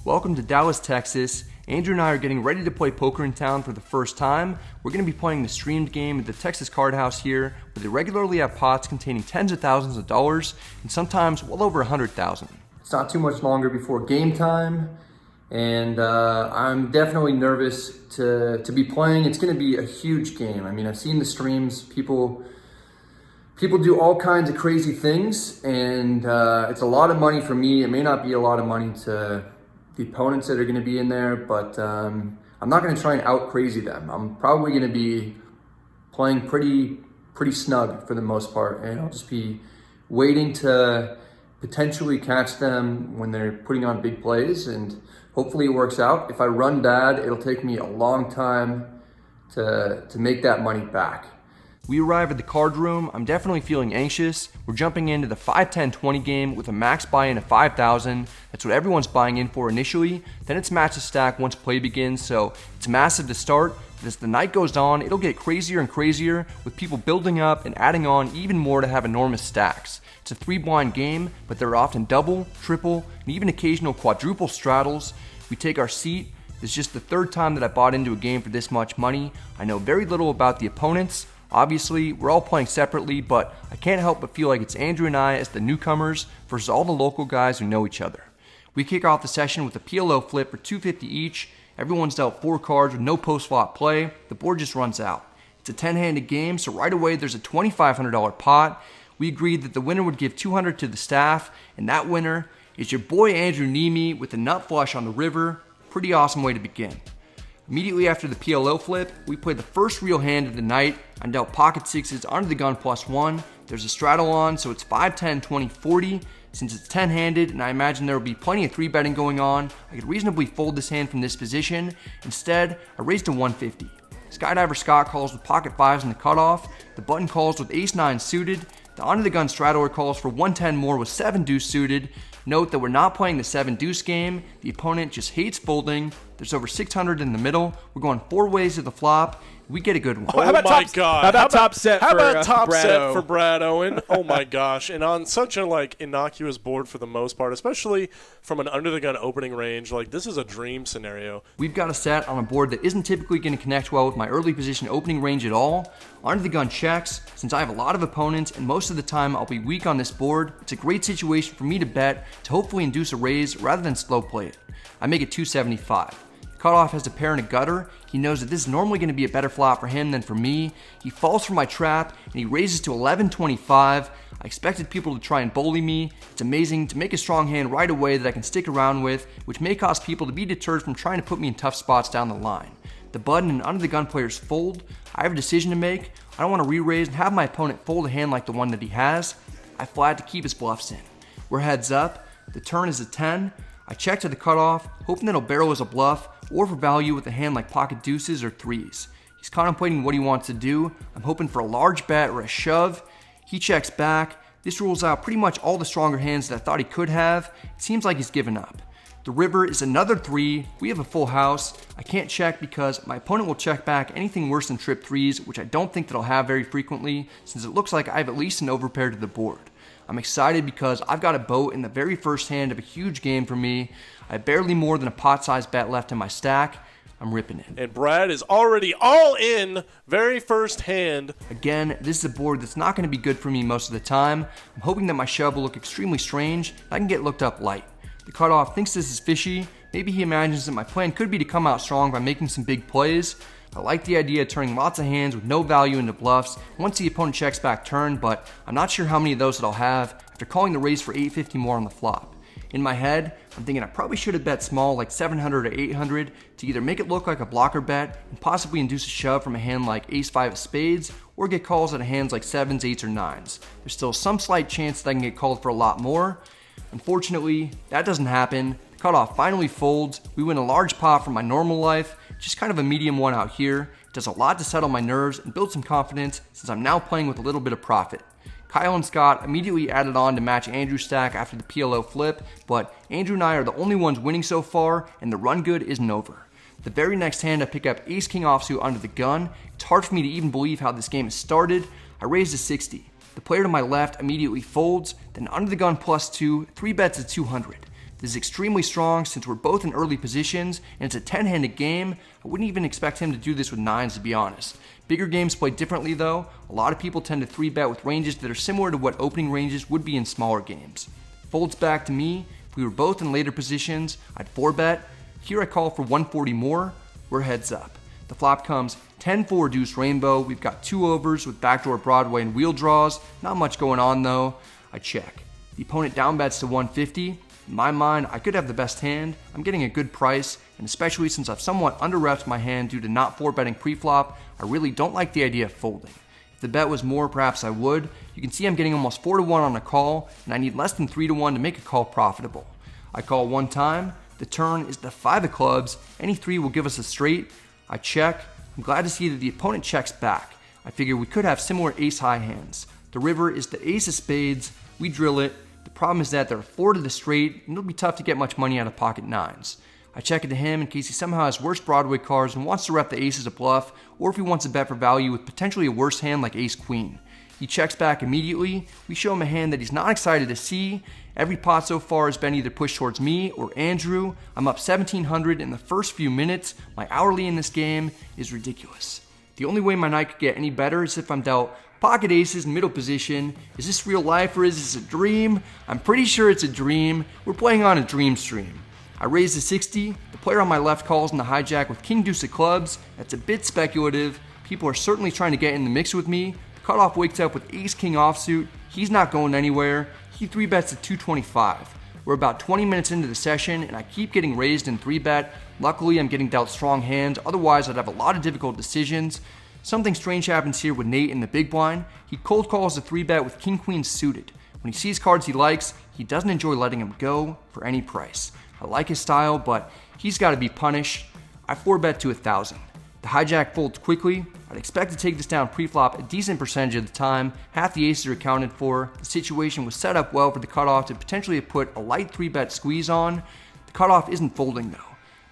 Welcome to Dallas, Texas. Andrew and I are getting ready to play poker in town for the first time. We're going to be playing the streamed game at the Texas Card House here, where they regularly have pots containing tens of thousands of dollars and sometimes well over 100,000. It's not too much longer before game time, and I'm definitely nervous to be playing. It's going to be a huge game. I mean, I've seen the streams. People do all kinds of crazy things, and it's a lot of money for me. It may not be a lot of money to the opponents that are going to be in there, but I'm not going to try and out crazy them. I'm probably going to be playing pretty snug for the most part, and I'll just be waiting to potentially catch them when they're putting on big plays, and hopefully it works out. If I run bad, it'll take me a long time to make that money back. We arrive at the card room. I'm definitely feeling anxious. We're jumping into the 5-10-20 game with a max buy-in of 5,000. That's what everyone's buying in for initially. Then it's match to stack once play begins, so it's massive to start. But as the night goes on, it'll get crazier and crazier with people building up and adding on even more to have enormous stacks. It's a 3-blind game, but there are often double, triple, and even occasional quadruple straddles. We take our seat. It's just the third time that I bought into a game for this much money. I know very little about the opponents. Obviously, we're all playing separately, but I can't help but feel like it's Andrew and I as the newcomers versus all the local guys who know each other. We kick off the session with a PLO flip for $250 each. Everyone's dealt 4 cards with no post-flop play. The board just runs out. It's a 10-handed game, so right away there's a $2,500 pot. We agreed that the winner would give $200 to the staff, and that winner is your boy Andrew Nemi with a nut flush on the river. Pretty awesome way to begin. Immediately after the PLO flip, we played the first real hand of the night. I dealt pocket sixes under the gun +1. There's a straddle on, so it's 5, 10, 20, 40. Since it's 10-handed, and I imagine there will be plenty of 3-betting going on, I could reasonably fold this hand from this position. Instead, I raised to 150. Skydiver Scott calls with pocket 5s in the cutoff. The button calls with ace-9 suited. The under the gun straddler calls for 110 more with 7 deuce suited. Note that we're not playing the 7 deuce game. The opponent just hates folding. There's over 600 in the middle. We're going 4 ways to the flop. We get a good one. Oh, how about God. How about top set for Brad Owen? Oh my gosh. And on such a innocuous board for the most part, especially from an under the gun opening range, this is a dream scenario. We've got a set on a board that isn't typically going to connect well with my early position opening range at all. Under the gun checks. Since I have a lot of opponents and most of the time I'll be weak on this board, it's a great situation for me to bet to hopefully induce a raise rather than slow play it. I make it 275. Cutoff has a pair and a gutter. He knows that this is normally going to be a better flop for him than for me. He falls for my trap and he raises to 1125. I expected people to try and bully me. It's amazing to make a strong hand right away that I can stick around with, which may cause people to be deterred from trying to put me in tough spots down the line. The button and under the gun players fold. I have a decision to make. I don't want to re-raise and have my opponent fold a hand like the one that he has. I flat to keep his bluffs in. We're heads up. The turn is a 10. I check to the cutoff, hoping that he'll barrel as a bluff or for value with a hand like pocket deuces or 3s. He's contemplating what he wants to do. I'm hoping for a large bet or a shove. He checks back. This rules out pretty much all the stronger hands that I thought he could have. It seems like he's given up. The river is another 3. We have a full house. I can't check because my opponent will check back anything worse than trip 3s, which I don't think that I'll have very frequently, since it looks like I have at least an overpair to the board. I'm excited because I've got a boat in the very first hand of a huge game for me. I have barely more than a pot-sized bet left in my stack. I'm ripping it. And Brad is already all in, very first hand. Again, this is a board that's not going to be good for me most of the time. I'm hoping that my shove will look extremely strange. I can get looked up light. The cutoff thinks this is fishy. Maybe he imagines that my plan could be to come out strong by making some big plays. I like the idea of turning lots of hands with no value into bluffs once the opponent checks back turn, but I'm not sure how many of those that I'll have after calling the raise for 850 more on the flop. In my head, I'm thinking I probably should have bet small like 700 or 800 to either make it look like a blocker bet and possibly induce a shove from a hand like ace-5 of spades or get calls out of hands like 7s, 8s, or 9s. There's still some slight chance that I can get called for a lot more. Unfortunately, that doesn't happen. The cutoff finally folds. We win a large pot from my normal life, just kind of a medium one out here. It does a lot to settle my nerves and build some confidence since I'm now playing with a little bit of profit. Kyle and Scott immediately added on to match Andrew's stack after the PLO flip, but Andrew and I are the only ones winning so far, and the run good isn't over. The very next hand I pick up ace-king offsuit under the gun. It's hard for me to even believe how this game has started. I raise to 60. The player to my left immediately folds, then under the gun +2, 3 bets at 200. This is extremely strong since we're both in early positions and it's a 10-handed game. I wouldn't even expect him to do this with 9s, to be honest. Bigger games play differently though. A lot of people tend to 3-bet with ranges that are similar to what opening ranges would be in smaller games. Folds back to me. If we were both in later positions, I'd 4-bet. Here I call for 140 more. We're heads up. The flop comes 10-4 deuce rainbow. We've got 2 overs with backdoor Broadway and wheel draws. Not much going on though. I check. The opponent down bets to 150. In my mind, I could have the best hand. I'm getting a good price, and especially since I've somewhat under-repped my hand due to not 4-betting pre-flop, I really don't like the idea of folding. If the bet was more, perhaps I would. You can see I'm getting almost 4-1 on a call, and I need less than 3-1 to make a call profitable. I call one time. The turn is the 5 of clubs. Any 3 will give us a straight. I check. I'm glad to see that the opponent checks back. I figure we could have similar ace-high hands. The river is the ace of spades. We drill it. The problem is that there are 4 to the straight, and it'll be tough to get much money out of pocket 9s. I check it to him in case he somehow has worse Broadway cards and wants to rep the ace as a bluff, or if he wants to bet for value with potentially a worse hand like ace-queen. He checks back immediately. We show him a hand that he's not excited to see. Every pot so far has been either pushed towards me or Andrew. I'm up 1,700 in the first few minutes. My hourly in this game is ridiculous. The only way my night could get any better is if I'm dealt pocket aces in middle position. Is this real life or is this a dream? I'm pretty sure it's a dream. We're playing on a dream stream. I raise to 60. The player on my left calls in the hijack with king deuce of clubs. That's a bit speculative. People are certainly trying to get in the mix with me. The cutoff wakes up with ace king offsuit. He's not going anywhere. He 3-bets to 225. We're about 20 minutes into the session and I keep getting raised in 3-bet. Luckily I'm getting dealt strong hands, otherwise I'd have a lot of difficult decisions. Something strange happens here with Nate in the big blind. He cold calls the 3-bet with king-queen suited. When he sees cards he likes, he doesn't enjoy letting them go for any price. I like his style, but he's got to be punished. I 4-bet to 1,000. The hijack folds quickly. I'd expect to take this down pre-flop a decent percentage of the time. Half the aces are accounted for. The situation was set up well for the cutoff to potentially put a light 3-bet squeeze on. The cutoff isn't folding though.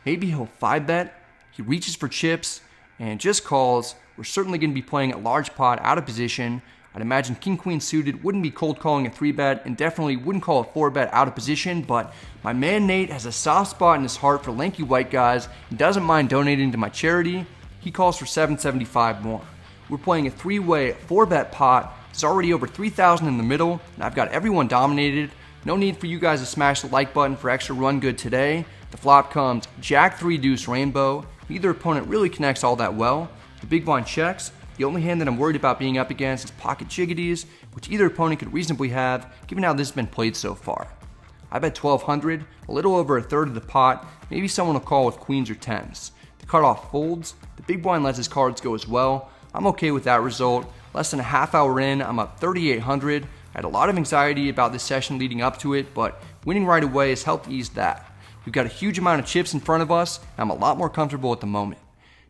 Maybe he'll 5-bet. He reaches for chips and just calls. We're certainly going to be playing a large pot out of position. I'd imagine king-queen suited wouldn't be cold calling a 3-bet and definitely wouldn't call a 4-bet out of position, but my man Nate has a soft spot in his heart for lanky white guys and doesn't mind donating to my charity. He calls for 775 more. We're playing a 3-way 4-bet pot. It's already over 3,000 in the middle, and I've got everyone dominated. No need for you guys to smash the like button for extra run good today. The flop comes jack 3 deuce rainbow. Neither opponent really connects all that well. The big blind checks. The only hand that I'm worried about being up against is pocket jiggities, which either opponent could reasonably have, given how this has been played so far. I bet 1,200, a little over a third of the pot. Maybe someone will call with queens or 10s. The cutoff folds. The big blind lets his cards go as well. I'm okay with that result. Less than a half hour in, I'm up 3,800. I had a lot of anxiety about this session leading up to it, but winning right away has helped ease that. We've got a huge amount of chips in front of us, and I'm a lot more comfortable at the moment.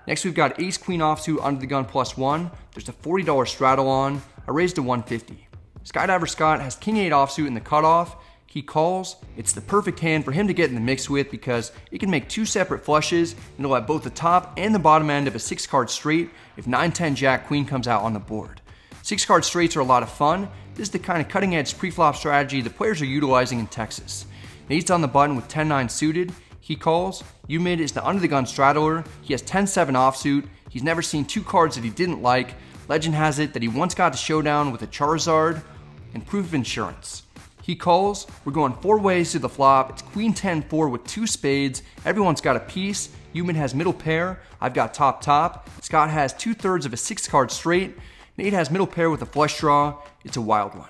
Next we've got ace queen offsuit under the gun +1. There's a $40 straddle on. I raised to 150. Skydiver Scott has king 8 offsuit in the cutoff. He calls. It's the perfect hand for him to get in the mix with because it can make 2 separate flushes and it'll have both the top and the bottom end of a 6-card straight if 9-10 jack queen comes out on the board. 6-card straights are a lot of fun. This is the kind of cutting edge pre-flop strategy the players are utilizing in Texas. Nate's on the button with 10-9 suited. He calls. Umid is the under the gun straddler. He has 10-7 offsuit. He's never seen 2 cards that he didn't like. Legend has it that he once got to showdown with a Charizard and proof of insurance. He calls. We're going 4 ways to the flop. It's queen 10-4 with 2 spades. Everyone's got a piece. Umid has middle pair. I've got top. Scott has 2/3 of a 6-card straight. Nate has middle pair with a flush draw. It's a wild one.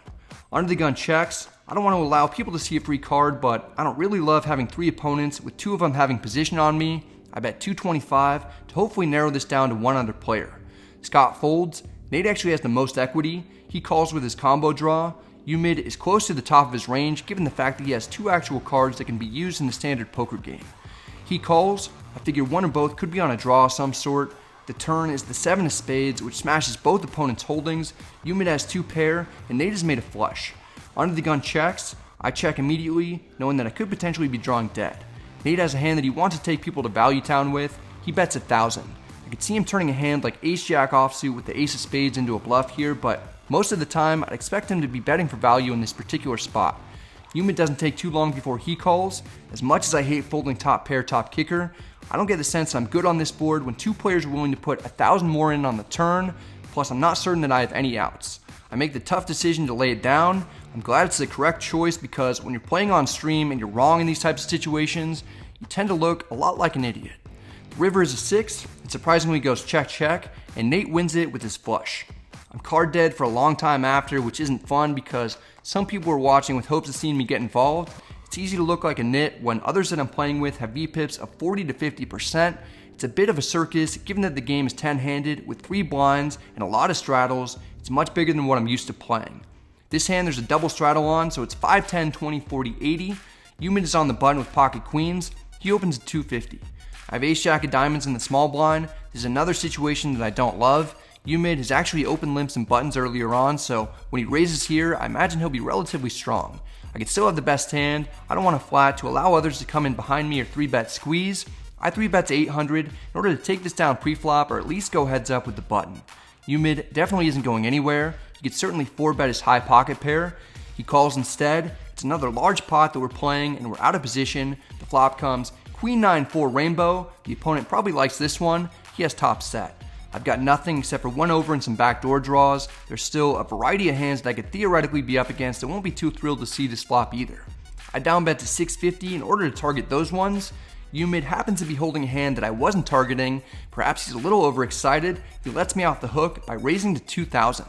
Under the gun checks. I don't want to allow people to see a free card, but I don't really love having 3 opponents with 2 of them having position on me. I bet 225 to hopefully narrow this down to 1 other player. Scott folds. Nate actually has the most equity. He calls with his combo draw. Umid is close to the top of his range given the fact that he has 2 actual cards that can be used in the standard poker game. He calls. I figure one or both could be on a draw of some sort. The turn is the 7 of spades, which smashes both opponents' holdings. Umid has 2 pair, and Nate has made a flush. Under the gun checks. I check immediately, knowing that I could potentially be drawing dead. Nate has a hand that he wants to take people to Value Town with. He bets 1,000. I could see him turning a hand like ace-jack offsuit with the ace of spades into a bluff here, but most of the time I'd expect him to be betting for value in this particular spot. Umid doesn't take too long before he calls. As much as I hate folding top pair, top kicker, I don't get the sense that I'm good on this board when two players are willing to put 1,000 more in on the turn, plus I'm not certain that I have any outs. I make the tough decision to lay it down. I'm glad it's the correct choice because when you're playing on stream and you're wrong in these types of situations, you tend to look a lot like an idiot. The river is a 6, it surprisingly goes check check, and Nate wins it with his flush. I'm card dead for a long time after, which isn't fun because some people are watching with hopes of seeing me get involved. It's easy to look like a nit when others that I'm playing with have VPIPs of 40 to 50%. It's a bit of a circus given that the game is 10-handed with 3 blinds and a lot of straddles. It's much bigger than what I'm used to playing. This hand there's a double straddle on, so it's 5, 10, 20, 40, 80. Umid is on the button with pocket queens. He opens at 250. I have ace jack of diamonds in the small blind. This is another situation that I don't love. Umid has actually opened limps and buttons earlier on, so when he raises here, I imagine he'll be relatively strong. I can still have the best hand. I don't want to flat to allow others to come in behind me or 3-bet squeeze. I 3-bet to 800 in order to take this down pre-flop or at least go heads up with the button. Umid definitely isn't going anywhere. He could certainly 4-bet his high pocket pair. He calls instead. It's another large pot that we're playing and we're out of position. The flop comes Queen 9-4 rainbow. The opponent probably likes this one. He has top set. I've got nothing except for 1 over and some backdoor draws. There's still a variety of hands that I could theoretically be up against that won't be too thrilled to see this flop either. I down bet to 650 in order to target those ones. Umid happens to be holding a hand that I wasn't targeting. Perhaps he's a little overexcited. He lets me off the hook by raising to 2,000.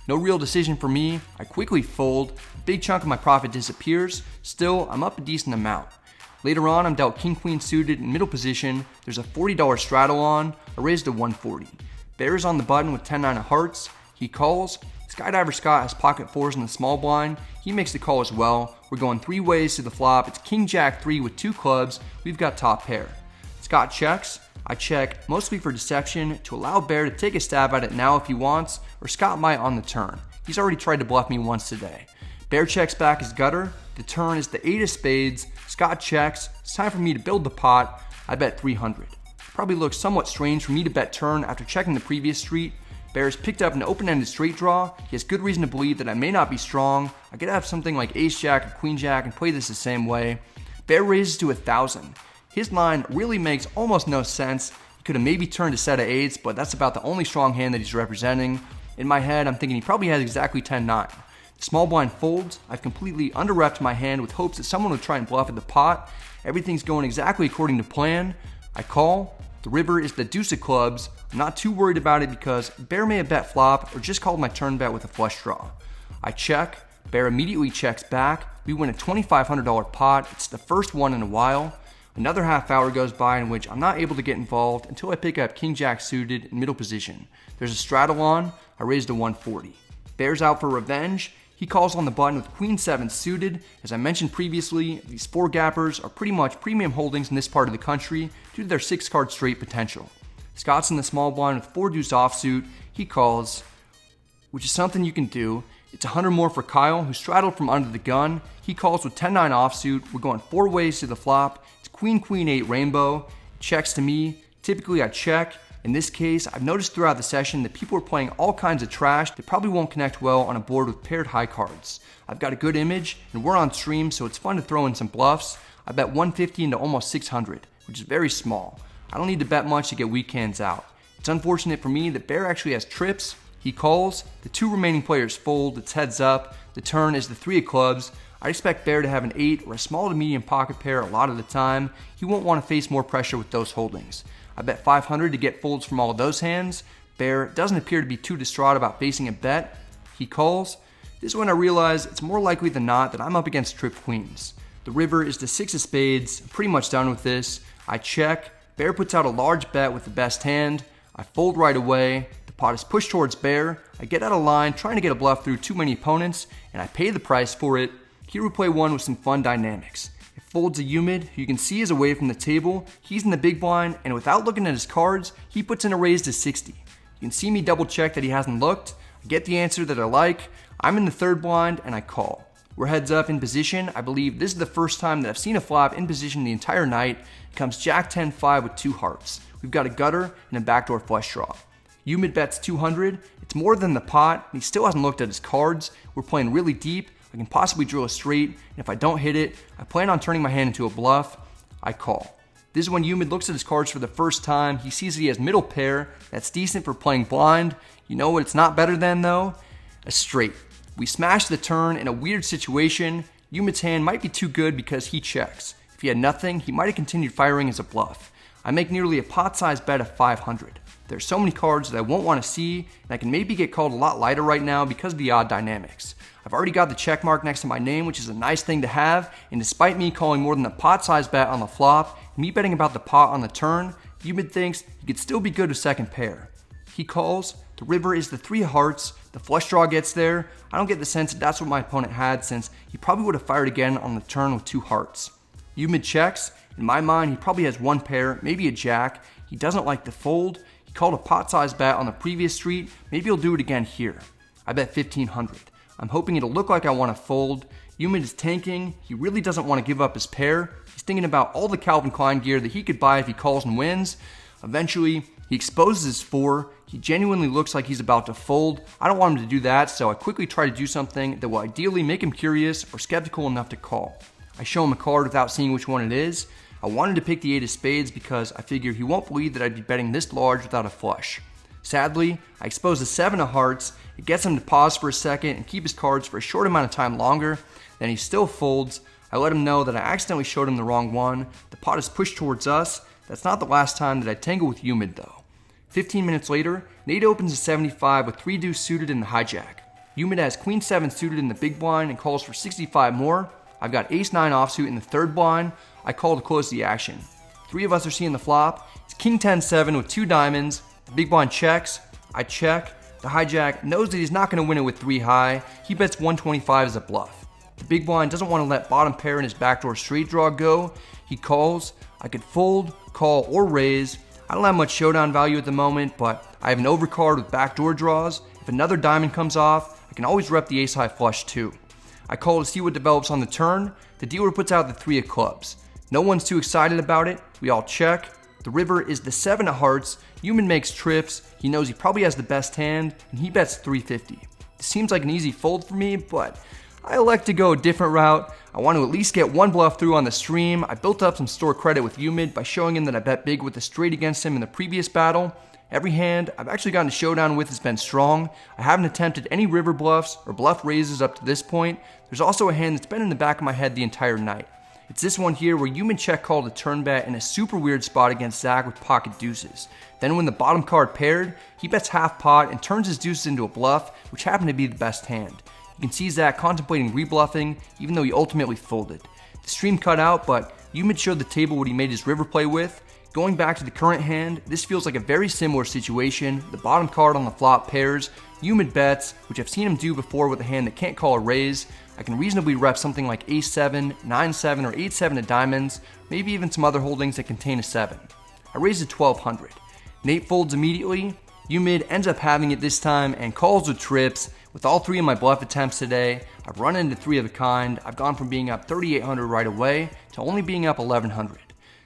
No real decision for me. I quickly fold. A big chunk of my profit disappears. Still, I'm up a decent amount. Later on, I'm dealt king-queen suited in middle position. There's a $40 straddle on. I raise to 140. Bear is on the button with 10-9 of hearts. He calls. Skydiver Scott has pocket 4s in the small blind. He makes the call as well. We're going 3 ways to the flop. It's king jack 3 with 2 clubs. We've got top pair. Scott checks. I check mostly for deception to allow Bear to take a stab at it now if he wants, or Scott might on the turn. He's already tried to bluff me once today. Bear checks back his gutter. The turn is the 8 of spades. Scott checks. It's time for me to build the pot. I bet 300. Probably looks somewhat strange for me to bet turn after checking the previous street. Bear has picked up an open-ended straight draw. He has good reason to believe that I may not be strong. I could have something like ace jack or queen jack and play this the same way. Bear raises to 1,000. His line really makes almost no sense. He could have maybe turned a set of 8s, but that's about the only strong hand that he's representing. In my head, I'm thinking he probably has exactly 10-9. The small blind folds. I've completely under-repped my hand with hopes that someone would try and bluff at the pot. Everything's going exactly according to plan. I call. The river is the deuce of clubs. I'm not too worried about it because Bear may have bet flop or just called my turn bet with a flush draw. I check. Bear immediately checks back. We win a $2,500 pot. It's the first one in a while. Another half hour goes by in which I'm not able to get involved until I pick up king jack suited in middle position. There's a straddle on. I raise to 140. Bear's out for revenge. He calls on the button with queen 7 suited. As I mentioned previously, these 4 gappers are pretty much premium holdings in this part of the country due to their 6-card straight potential. Scott's in the small blind with 4 deuce offsuit. He calls, which is something you can do. It's 100 more for Kyle, who straddled from under the gun. He calls with 10-9 offsuit. We're going 4 ways to the flop. It's queen, queen 8 rainbow. Checks to me. Typically I check. In this case, I've noticed throughout the session that people are playing all kinds of trash that probably won't connect well on a board with paired high cards. I've got a good image, and we're on stream, so it's fun to throw in some bluffs. I bet 150 into almost 600, which is very small. I don't need to bet much to get weak hands out. It's unfortunate for me that Bear actually has trips. He calls. The 2 remaining players fold. It's heads up. The turn is the 3 of clubs. I expect Bear to have an 8 or a small to medium pocket pair a lot of the time. He won't want to face more pressure with those holdings. I bet 500 to get folds from all of those hands. Bear doesn't appear to be too distraught about facing a bet. He calls. This is when I realize it's more likely than not that I'm up against trip queens. The river is the 6 of spades. I'm pretty much done with this. I check. Bear puts out a large bet with the best hand. I fold right away. The pot is pushed towards Bear. I get out of line trying to get a bluff through too many opponents, and I pay the price for it. Here we play one with some fun dynamics. It folds a Umid, who you can see is away from the table. He's in the big blind, and without looking at his cards, he puts in a raise to 60. You can see me double check that he hasn't looked. I get the answer that I like. I'm in the 3rd blind, and I call. We're heads up in position. I believe this is the first time that I've seen a flop in position the entire night. It comes jack 10-5 with 2 hearts. We've got a gutter and a backdoor flush draw. Umid bets 200. It's more than the pot, and he still hasn't looked at his cards. We're playing really deep. I can possibly drill a straight, and if I don't hit it, I plan on turning my hand into a bluff. I call. This is when Umid looks at his cards for the first time. He sees that he has middle pair. That's decent for playing blind. You know what it's not better than though? A straight. We smash the turn in a weird situation. Umid's hand might be too good because he checks. If he had nothing, he might have continued firing as a bluff. I make nearly a pot-sized bet of 500. There's so many cards that I won't want to see, and I can maybe get called a lot lighter right now because of the odd dynamics. I've already got the check mark next to my name, which is a nice thing to have, and despite me calling more than a pot-sized bet on the flop, and me betting about the pot on the turn, Umid thinks he could still be good with second pair. He calls, the river is the 3 of hearts, the flush draw gets there. I don't get the sense that that's what my opponent had, since he probably would have fired again on the turn with 2 hearts. Umid checks. In my mind, he probably has 1 pair, maybe a jack. He doesn't like the fold. He called a pot-sized bet on the previous street. Maybe he'll do it again here. I bet 1,500. I'm hoping it'll look like I want to fold. Umid is tanking. He really doesn't want to give up his pair. He's thinking about all the Calvin Klein gear that he could buy if he calls and wins. Eventually, he exposes his 4. He genuinely looks like he's about to fold. I don't want him to do that, so I quickly try to do something that will ideally make him curious or skeptical enough to call. I show him a card without seeing which one it is. I wanted to pick the 8 of spades because I figure he won't believe that I'd be betting this large without a flush. Sadly, I expose the 7 of hearts. It gets him to pause for a second and keep his cards for a short amount of time longer. Then he still folds. I let him know that I accidentally showed him the wrong one. The pot is pushed towards us. That's not the last time that I tangle with Umid though. 15 minutes later, Nate opens a 75 with 3 deuce suited in the hijack. Umid has queen 7 suited in the big blind and calls for 65 more. I've got ace 9 offsuit in the third blind. I call to close the action. 3 of us are seeing the flop. It's king 10-7 with 2 diamonds. The big blind checks. I check. The hijack knows that he's not going to win it with 3 high. He bets 125 as a bluff. The big blind doesn't want to let bottom pair in his backdoor straight draw go. He calls. I could fold, call, or raise. I don't have much showdown value at the moment, but I have an overcard with backdoor draws. If another diamond comes off, I can always rep the ace high flush too. I call to see what develops on the turn. The dealer puts out the 3 of clubs. No one's too excited about it. We all check. The river is the 7 of hearts. Umid makes trips. He knows he probably has the best hand, and he bets 350. This seems like an easy fold for me, but I elect to go a different route. I want to at least get one bluff through on the stream. I built up some store credit with Umid by showing him that I bet big with a straight against him in the previous battle. Every hand I've actually gotten to showdown with has been strong. I haven't attempted any river bluffs or bluff raises up to this point. There's also a hand that's been in the back of my head the entire night. It's this one here where Umid check called a turn bet in a super weird spot against Zach with pocket deuces. Then when the bottom card paired, he bets half pot and turns his deuces into a bluff, which happened to be the best hand. You can see Zach contemplating rebluffing, even though he ultimately folded. The stream cut out, but Umid showed the table what he made his river play with. Going back to the current hand, this feels like a very similar situation. The bottom card on the flop pairs. Umid bets, which I've seen him do before with a hand that can't call a raise. I can reasonably rep something like ace-7, 9-7, or 8-7 of diamonds, maybe even some other holdings that contain a 7. I raise to 1200. Nate folds immediately. Umid ends up having it this time and calls with trips. With all 3 of my bluff attempts today, I've run into 3 of a kind. I've gone from being up 3,800 right away to only being up 1,100.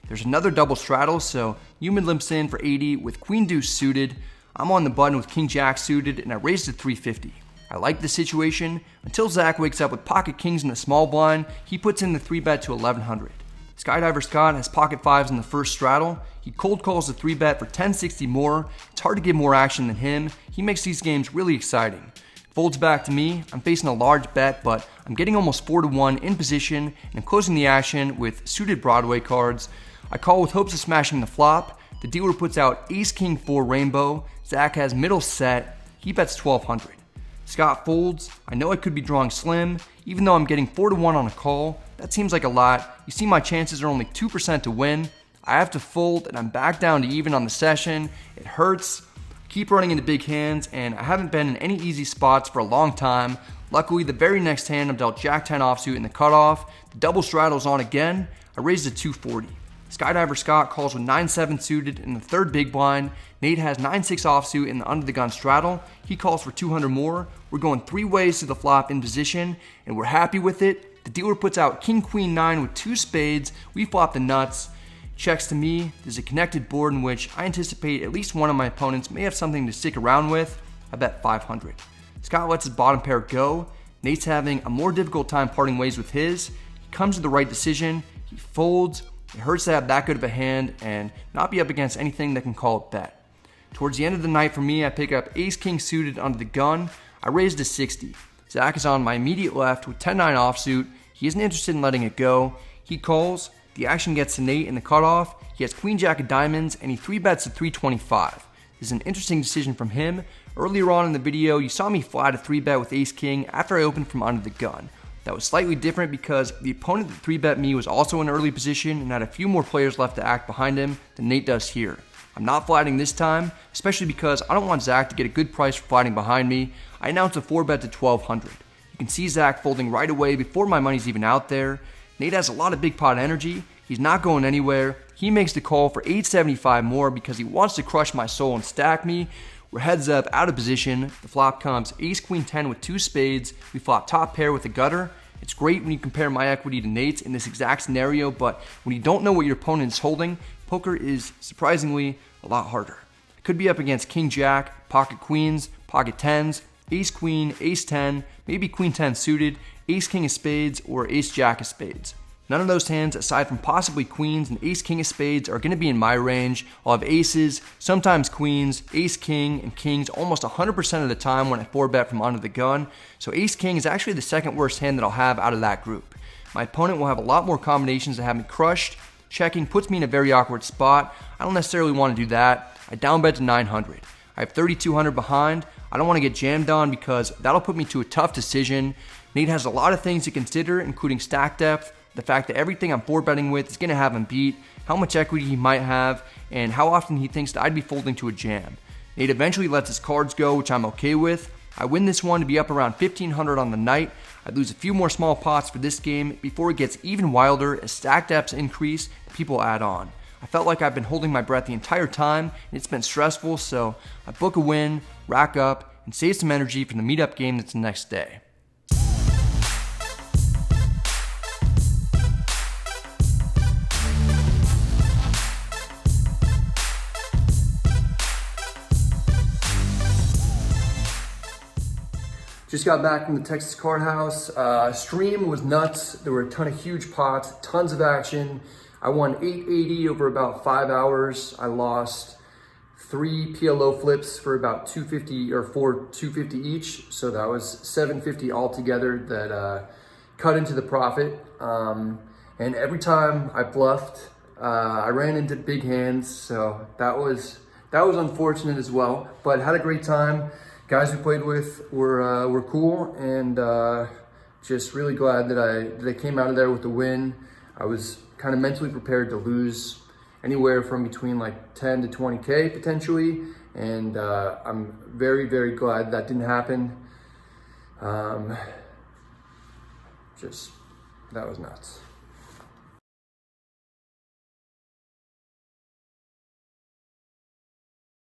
There's another double straddle, so Umid limps in for 80 with queen deuce suited. I'm on the button with king jack suited, and I raise to 350. I like the situation until Zach wakes up with pocket kings in the small blind. He puts in the 3-bet to 1,100. Skydiver Scott has pocket 5s in the first straddle. He cold calls the 3-bet for 1060 more. It's hard to get more action than him. He makes these games really exciting. Folds back to me. I'm facing a large bet, but I'm getting almost 4-1 in position, and I'm closing the action with suited Broadway cards. I call with hopes of smashing the flop. The dealer puts out ace-king 4 rainbow. Zach has middle set. He bets 1,200. Scott folds. I know I could be drawing slim, even though I'm getting 4-1 on a call. That seems like a lot. You see my chances are only 2% to win. I have to fold, and I'm back down to even on the session. It hurts. I keep running into big hands, and I haven't been in any easy spots for a long time. Luckily, the very next hand I'm dealt jack 10 offsuit in the cutoff. The double straddle's on again. I raise to 240. Skydiver Scott calls with 9-7 suited in the third big blind. Nate has 9-6 offsuit in the under the gun straddle. He calls for 200 more. We're going 3 ways to the flop in position, and we're happy with it. The dealer puts out king queen 9 with 2 spades. We flop the nuts. Checks to me. There's a connected board in which I anticipate at least one of my opponents may have something to stick around with. I bet 500. Scott lets his bottom pair go. Nate's having a more difficult time parting ways with his. He comes to the right decision, he folds. It hurts to have that good of a hand and not be up against anything that can call it bet. Towards the end of the night for me, I pick up ace-king suited under the gun. I raise to 60. Zach is on my immediate left with 10-9 offsuit. He isn't interested in letting it go. He calls. The action gets to Nate in the cutoff. He has queen-jack of diamonds, and he 3-bets to 325. This is an interesting decision from him. Earlier on in the video, you saw me flat a 3-bet with ace-king after I opened from under the gun. That was slightly different because the opponent that 3-bet me was also in early position and had a few more players left to act behind him than Nate does here. I'm not flatting this time, especially because I don't want Zach to get a good price for flatting behind me. I announced a 4-bet to 1200. You can see Zach folding right away before my money's even out there. Nate has a lot of big pot energy. He's not going anywhere. He makes the call for 875 more because he wants to crush my soul and stack me. We're heads up, out of position. The flop comes ace queen 10 with 2 spades. We flop top pair with a gutter. It's great when you compare my equity to Nate's in this exact scenario, but when you don't know what your opponent is holding, poker is surprisingly a lot harder. I could be up against king jack, pocket queens, pocket tens, ace queen, ace 10, maybe queen 10 suited, ace king of spades, or ace jack of spades. None of those hands, aside from possibly queens and ace king of spades, are going to be in my range. I'll have aces, sometimes queens, ace king, and kings almost 100% of the time when I 4-bet from under the gun. So ace king is actually the second worst hand that I'll have out of that group. My opponent will have a lot more combinations that have me crushed. Checking puts me in a very awkward spot. I don't necessarily want to do that. I down bet to 900. I have 3,200 behind. I don't want to get jammed on because that'll put me to a tough decision. Nate has a lot of things to consider, including stack depth, the fact that everything I'm 4-betting with is going to have him beat, how much equity he might have, and how often he thinks that I'd be folding to a jam. Nate eventually lets his cards go, which I'm okay with. I win this one to be up around 1,500 on the night. I lose a few more small pots for this game before it gets even wilder as stack depths increase and people add on. I felt like I've been holding my breath the entire time, and it's been stressful, so I book a win, rack up, and save some energy for the meetup game that's the next day. Just got back from the Texas Card House. Stream was nuts. There were a ton of huge pots, tons of action. I won 880 over about 5 hours. I lost 3 PLO flips for about 250 or 250 each. So that was 750 altogether that cut into the profit. And every time I bluffed, I ran into big hands. So that was unfortunate as well, but had a great time. Guys we played with were cool, and just really glad that I came out of there with the win. I was kind of mentally prepared to lose anywhere from between like 10 to 20K potentially, and I'm very, very glad that didn't happen. That was nuts.